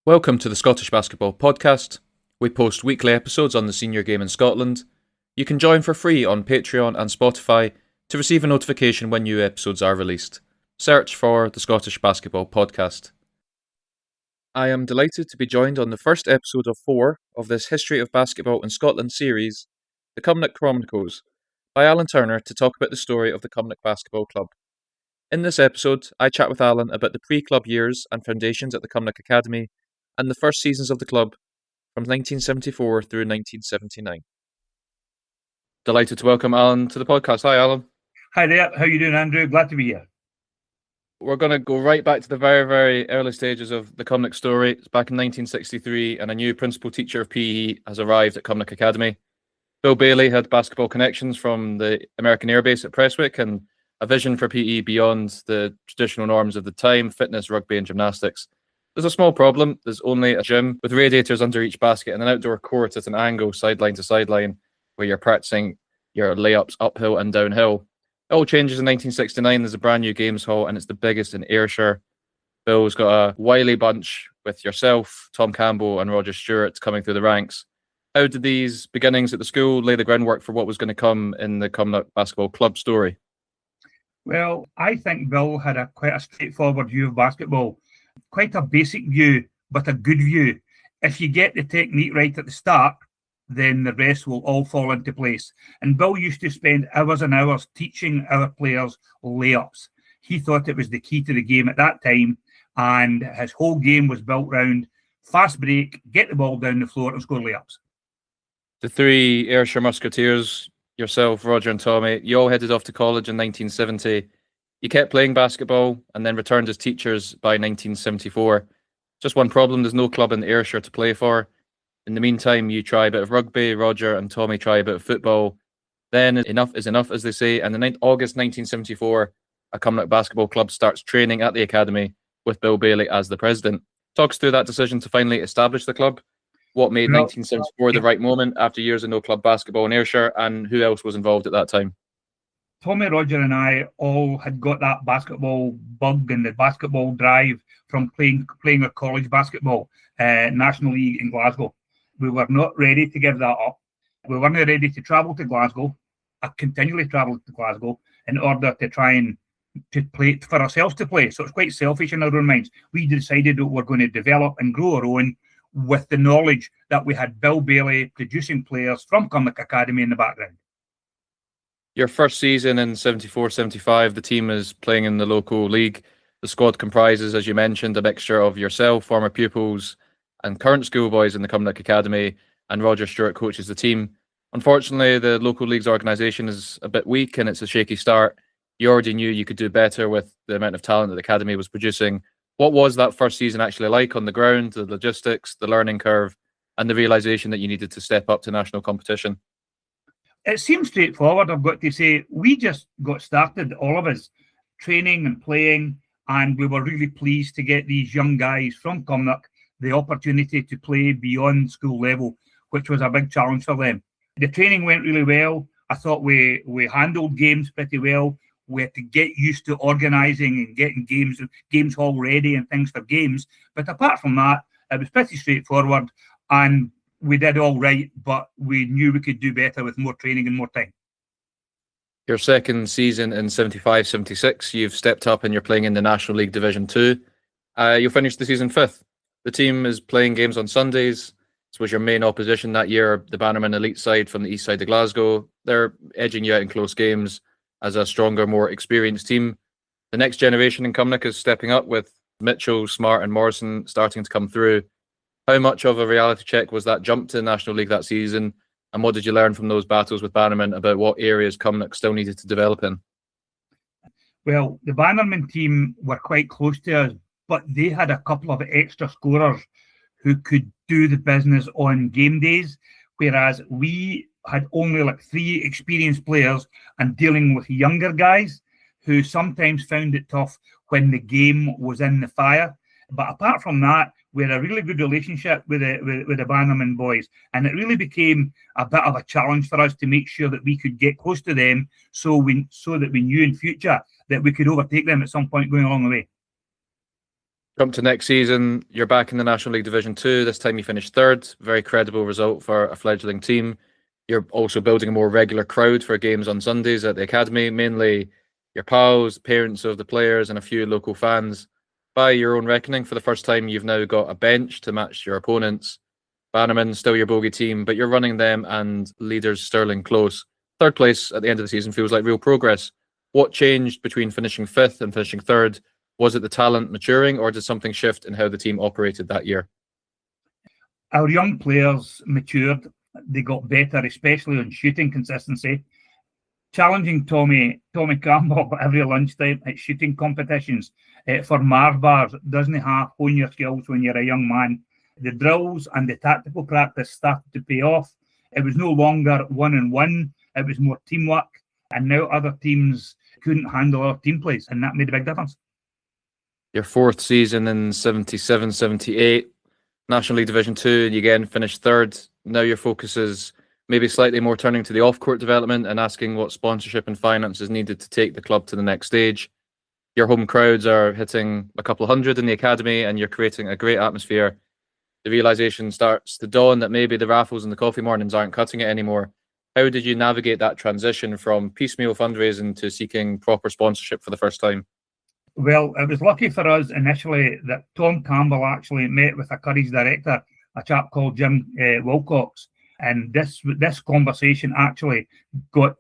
Welcome to the Scottish Basketball Podcast. We post weekly episodes on the senior game in Scotland. You can join for free on Patreon and Spotify to receive a notification when new episodes are released. Search for the Scottish Basketball Podcast. I am delighted to be joined on the first episode of 4 of this History of Basketball in Scotland series, the Cumnock Chronicles, by Allan Turner to talk about the story of the Cumnock Basketball Club. In this episode, I chat with Allan about the pre-club years and foundations at the Cumnock Academy and the first seasons of the club from 1974 through 1979. Delighted to welcome Allan to the podcast. Hi, Allan. Hi there. How you doing, Andrew? Glad to be here. We're going to go right back to the very, very early stages of the Cumnock story. It's back in 1963, and a new principal teacher of PE has arrived at Cumnock Academy. Bill Bailey had basketball connections from the American Air Base at Prestwick and a vision for PE beyond the traditional norms of the time: fitness, rugby, and gymnastics. There's a small problem. There's only a gym with radiators under each basket and an outdoor court at an angle, sideline to sideline, where you're practicing your layups uphill and downhill. It all changes in 1969. There's a brand new games hall, and it's the biggest in Ayrshire. Bill's got a wily bunch with yourself, Tom Campbell, and Roger Stewart coming through the ranks. How did these beginnings at the school lay the groundwork for what was going to come in the Cumnock Basketball Club story? Well, I think Bill had quite a straightforward view of basketball. Quite a basic view, but a good view. If you get the technique right at the start, then the rest will all fall into place. And Bill used to spend hours and hours teaching our players layups. He thought it was the key to the game at that time, and his whole game was built around fast break, get the ball down the floor and score layups. The three Ayrshire Musketeers, yourself, Roger and Tommy, you all headed off to college in 1970. You kept playing basketball and then returned as teachers by 1974. Just one problem: there's no club in Ayrshire to play for. In the meantime, you try a bit of rugby, Roger and Tommy try a bit of football. Then enough is enough, as they say, and in August 1974, a Cumnock Basketball Club starts training at the academy with Bill Bailey as the president. Talk us through that decision to finally establish the club. What made 1974 the right moment after years of no club basketball in Ayrshire, and who else was involved at that time? Tommy, Roger and I all had got that basketball bug and the basketball drive from playing our college basketball, National League in Glasgow. We were not ready to give that up. We weren't ready to travel to Glasgow. I continually travelled to Glasgow in order to try and to play for ourselves to play. So it's quite selfish in our own minds. We decided that we're going to develop and grow our own with the knowledge that we had Bill Bailey producing players from Cumnock Academy in the background. Your first season in 74-75, the team is playing in the local league. The squad comprises, as you mentioned, a mixture of yourself, former pupils, and current schoolboys in the Cumnock Academy, and Roger Stewart coaches the team. Unfortunately, the local league's organisation is a bit weak and it's a shaky start. You already knew you could do better with the amount of talent that the academy was producing. What was that first season actually like on the ground, the logistics, the learning curve, and the realisation that you needed to step up to national competition? It seems straightforward, I've got to say. We just got started, all of us, training and playing, and we were really pleased to get these young guys from Cumnock the opportunity to play beyond school level, which was a big challenge for them. The training went really well. I thought we handled games pretty well. We had to get used to organising and getting games hall ready and things for games. But apart from that, it was pretty straightforward, and we did all right, but we knew we could do better with more training and more time. Your second season in 75-76, you've stepped up and you're playing in the National League Division 2. You'll finish the season 5th. The team is playing games on Sundays. This was your main opposition that year, the Bannerman elite side from the east side of Glasgow. They're edging you out in close games as a stronger, more experienced team. The next generation in Cumnock is stepping up with Mitchell, Smart and Morrison starting to come through. How much of a reality check was that jump to the National League that season? And what did you learn from those battles with Bannerman about what areas Cumnock still needed to develop in? Well, the Bannerman team were quite close to us, but they had a couple of extra scorers who could do the business on game days, whereas we had only like 3 experienced players and dealing with younger guys who sometimes found it tough when the game was in the fire. But apart from that, we had a really good relationship with the Bannerman boys, and it really became a bit of a challenge for us to make sure that we could get close to them, so that we knew in future that we could overtake them at some point going along the way. Jump to next season, you're back in the National League Division 2. This time you finished third. Very credible result for a fledgling team. You're also building a more regular crowd for games on Sundays at the academy, mainly your pals, parents of the players, and a few local fans. By your own reckoning, for the first time, you've now got a bench to match your opponents. Bannerman, still your bogey team, but you're running them and leaders Sterling close. Third place at the end of the season feels like real progress. What changed between finishing fifth and finishing third? Was it the talent maturing, or did something shift in how the team operated that year? Our young players matured. They got better, especially on shooting consistency. Challenging Tommy Campbell every lunchtime at shooting competitions for Mars bars doesn't half hone your skills when you're a young man. The drills and the tactical practice started to pay off. It was no longer 1-on-1, it was more teamwork, and now other teams couldn't handle our team plays, and that made a big difference. Your fourth season in 77-78, National League Division 2, and you again finished third. Now your focus is maybe slightly more turning to the off-court development and asking what sponsorship and finance is needed to take the club to the next stage. Your home crowds are hitting a couple of hundred in the academy, and you're creating a great atmosphere. The realization starts to dawn that maybe the raffles and the coffee mornings aren't cutting it anymore. How did you navigate that transition from piecemeal fundraising to seeking proper sponsorship for the first time? Well, it was lucky for us initially that Tom Campbell actually met with a Curry's director, a chap called Jim Wilcox, and this conversation actually got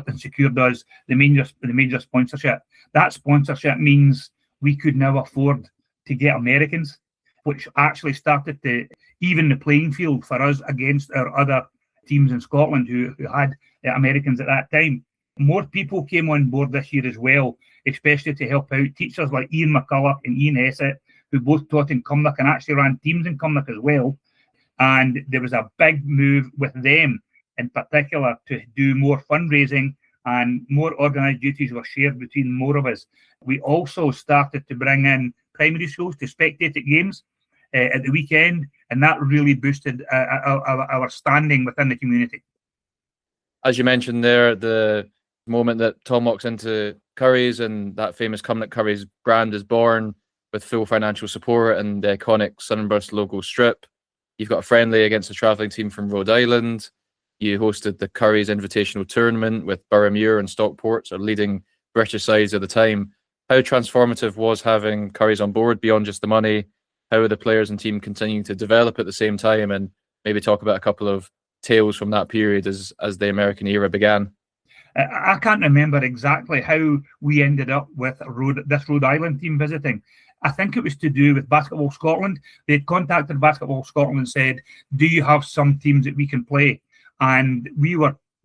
and secured us the major sponsorship. That sponsorship means we could now afford to get Americans, which actually started to even the playing field for us against our other teams in Scotland who had Americans at that time. More people came on board this year as well, especially to help out teachers like Ian McCullough and Ian Essett, who both taught in Cumnock and actually ran teams in Cumnock as well. And there was a big move with them in particular to do more fundraising, and more organised duties were shared between more of us. We also started to bring in primary schools to spectate at games at the weekend, and that really boosted our standing within the community. As you mentioned there, the moment that Tom walks into Curry's and that famous Cumnock Curry's brand is born with full financial support and the iconic Sunburst logo strip. You've got a friendly against a travelling team from Rhode Island. You hosted the Curry's Invitational Tournament with Boroughmuir and Stockport, our leading British sides at the time. How transformative was having Curry's on board beyond just the money? How are the players and team continuing to develop at the same time? And maybe talk about a couple of tales from that period as the American era began. I can't remember exactly how we ended up with this Rhode Island team visiting. I think it was to do with Basketball Scotland. They'd contacted Basketball Scotland and said, do you have some teams that we can play? And we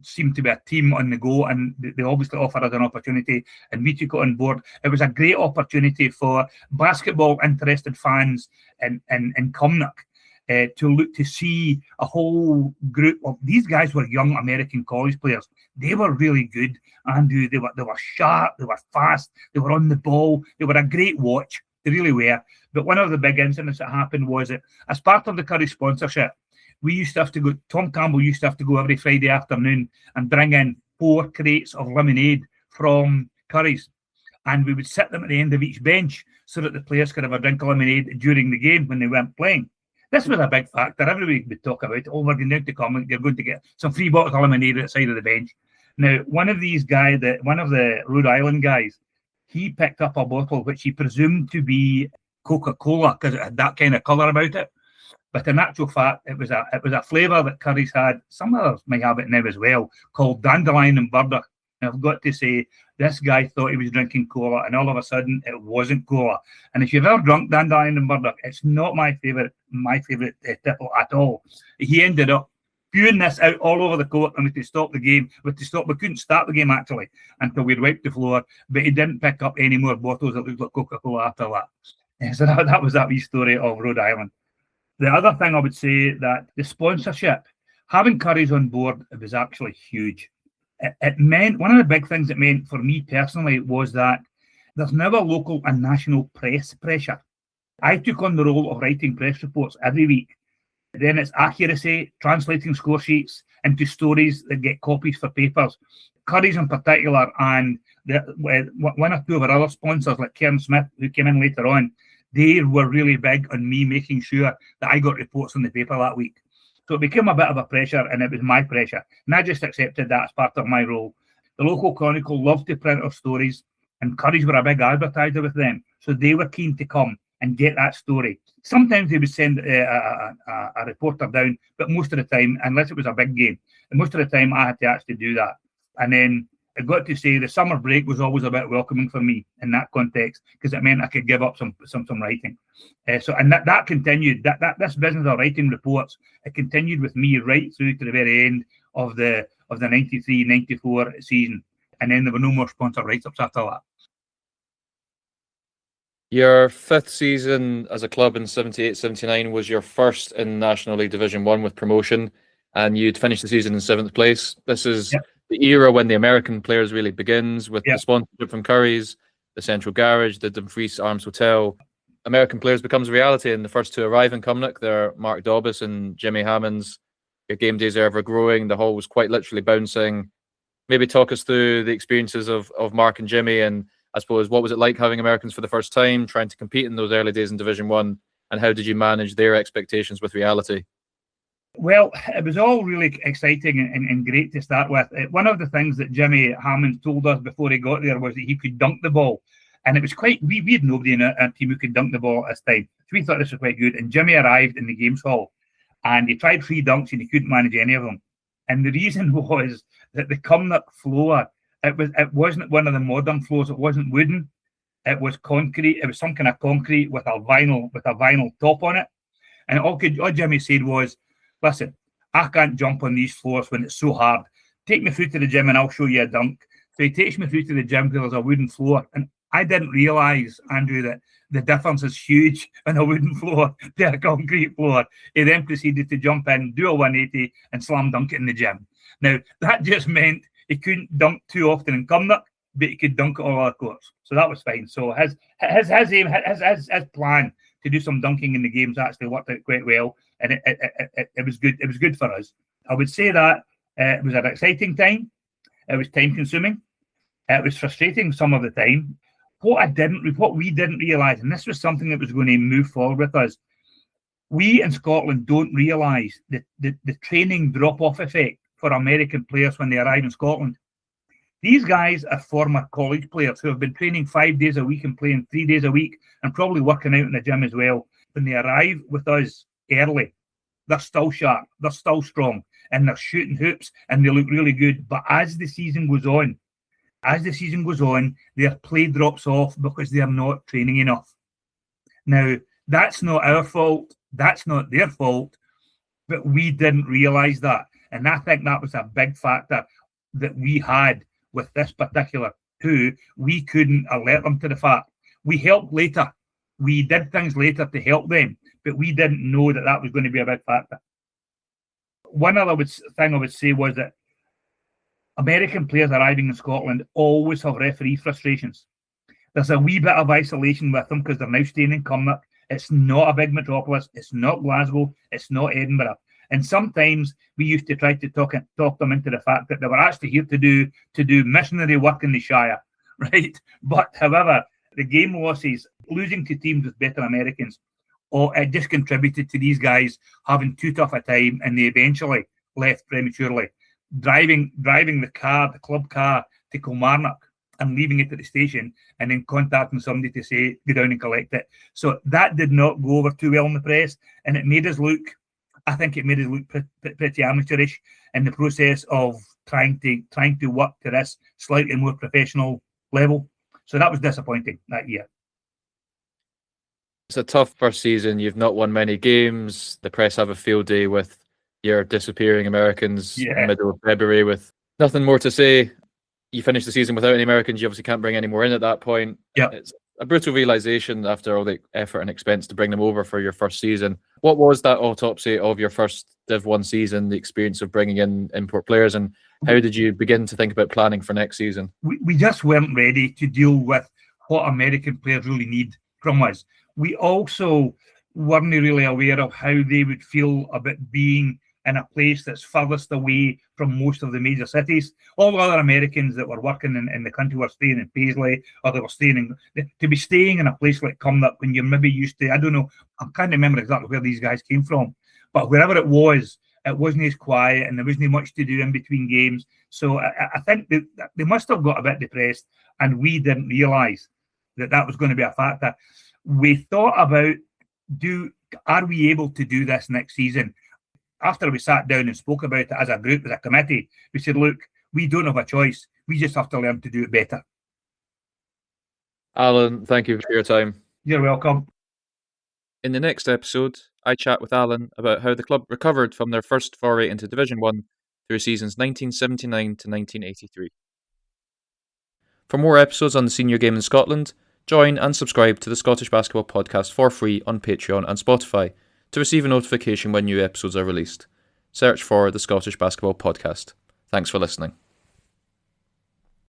seemed to be a team on the go, and they obviously offered us an opportunity, and we took it on board. It was a great opportunity for basketball interested fans in Cumnock to look to see a whole group of these guys were young American college players. They were really good, and they were sharp, they were fast, they were on the ball, they were a great watch. They really were. But one of the big incidents that happened was that as part of the Curry sponsorship, we used to have to go, Tom Campbell used to have to go every Friday afternoon and bring in 4 crates of lemonade from Curry's. And we would sit them at the end of each bench so that the players could have a drink of lemonade during the game when they weren't playing. This was a big factor. Every week we'd talk about it. Oh, we're going down to Cumnock, you're going to get some free bottles of lemonade at the side of the bench. Now, one of the Rhode Island guys, he picked up a bottle which he presumed to be Coca-Cola because it had that kind of colour about it. But in actual fact, it was a flavour that Curry's had. Some others might have it now as well, called dandelion and burdock. And I've got to say, this guy thought he was drinking cola, and all of a sudden, it wasn't cola. And if you've ever drunk dandelion and burdock, it's not my favourite tipple at all. He ended up spewing this out all over the court, and we had to stop the game. We couldn't start the game actually until we'd wiped the floor. But he didn't pick up any more bottles that looked like Coca-Cola after that. So that was that wee story of Rhode Island. The other thing I would say that the sponsorship, having Curry's on board, it was actually huge. It meant, one of the big things it meant for me personally was that there's never local and national press pressure. I took on the role of writing press reports every week. Then it's accuracy, translating score sheets into stories that get copies for papers. Curry's in particular, and one or two of our other sponsors like Cairn Smith, who came in later on, they were really big on me making sure that I got reports in the paper that week. So it became a bit of a pressure, and it was my pressure. And I just accepted that as part of my role. The local Chronicle loved to print our stories, and Curry's were a big advertiser with them. So they were keen to come and get that story. Sometimes they would send a reporter down, but most of the time, unless it was a big game, and most of the time I had to actually do that. And then I got to say the summer break was always a bit welcoming for me in that context, because it meant I could give up some writing. And that continued. This business of writing reports, it continued with me right through to the very end of the 93-94 season, and then there were no more sponsor write-ups after that. Your fifth season as a club in 78-79 was your first in National League Division 1 with promotion, and you'd finished the season in 7th place. This is the era when the American players really begins, with the sponsorship from Curry's, the Central Garage, the Dumfries Arms Hotel. American players becomes a reality, and the first to arrive in Cumnock, they're Mark Daubus and Jimmy Hammonds. Your game days are ever growing. The hall was quite literally bouncing. Maybe talk us through the experiences of Mark and Jimmy, and I suppose what was it like having Americans for the first time, trying to compete in those early days in Division 1, and how did you manage their expectations with reality? Well, it was all really exciting and great to start with. One of the things that Jimmy Hammond told us before he got there was that he could dunk the ball. And it was quite, we had nobody in our team who could dunk the ball at this time. So we thought this was quite good. And Jimmy arrived in the games hall and he tried 3 dunks and he couldn't manage any of them. And the reason was that the Cumnock floor, it wasn't one of the modern floors. It wasn't wooden. It was concrete. It was some kind of concrete with a vinyl top on it. And all Jimmy said was, listen, I can't jump on these floors when it's so hard. Take me through to the gym and I'll show you a dunk. So he takes me through to the gym where there's a wooden floor. And I didn't realise, Andrew, that the difference is huge on a wooden floor to a concrete floor. He then proceeded to jump in, do a 180 and slam dunk it in the gym. Now, that just meant he couldn't dunk too often in Cumnock, but he could dunk at all our courts. So that was fine. So his aim, his plan to do some dunking in the games actually worked out quite well. And it was good. It was good for us. I would say that it was an exciting time. It was time consuming. It was frustrating some of the time. What we didn't realise, and this was something that was going to move forward with us, we in Scotland don't realise the training drop-off effect for American players when they arrive in Scotland. These guys are former college players who have been training 5 days a week and playing 3 days a week and probably working out in the gym as well. When they arrive with us early, they're still sharp, they're still strong, and they're shooting hoops and they look really good. But as the season goes on, their play drops off because they are not training enough. Now, that's not our fault. That's not their fault. But we didn't realise that. And I think that was a big factor that we had with this particular two. We couldn't alert them to the fact. We helped later. We did things later to help them, but we didn't know that that was going to be a big factor. One other thing I would say was that American players arriving in Scotland always have referee frustrations. There's a wee bit of isolation with them because they're now staying in Cumnock. It's not a big metropolis. It's not Glasgow. It's not Edinburgh. And sometimes we used to try to talk them into the fact that they were actually here to do missionary work in the Shire, right? But however, the game losses, losing to teams with better Americans, it just contributed to these guys having too tough a time, and they eventually left prematurely. Driving the club car to Kilmarnock and leaving it at the station and then contacting somebody to say, go down and collect it. So that did not go over too well in the press, and it made us look pretty amateurish in the process of trying to work to this slightly more professional level. So that was disappointing that year. It's a tough first season. You've not won many games. The press have a field day with your disappearing Americans in the middle of February with nothing more to say. You finish the season without any Americans. You obviously can't bring any more in at that point. Yeah. It's a brutal realization after all the effort and expense to bring them over for your first season. What was that autopsy of your first Div 1 season, the experience of bringing in import players, and how did you begin to think about planning for next season? We just weren't ready to deal with what American players really need from us. We also weren't really aware of how they would feel about being in a place that's furthest away from most of the major cities. All the other Americans that were working in the country were staying in Paisley, or they were to be staying in a place like Cumnock when you're maybe used to, I don't know, I can't remember exactly where these guys came from, but wherever it wasn't as quiet and there wasn't much to do in between games. So I think they must have got a bit depressed, and we didn't realise that was going to be a factor. We thought about, are we able to do this next season? After we sat down and spoke about it as a group, as a committee, we said, look, we don't have a choice. We just have to learn to do it better. Allan, thank you for your time. You're welcome. In the next episode, I chat with Allan about how the club recovered from their first foray into Division 1 through seasons 1979 to 1983. For more episodes on the senior game in Scotland, join and subscribe to the Scottish Basketball Podcast for free on Patreon and Spotify to receive a notification when new episodes are released. Search for the Scottish Basketball Podcast. Thanks for listening.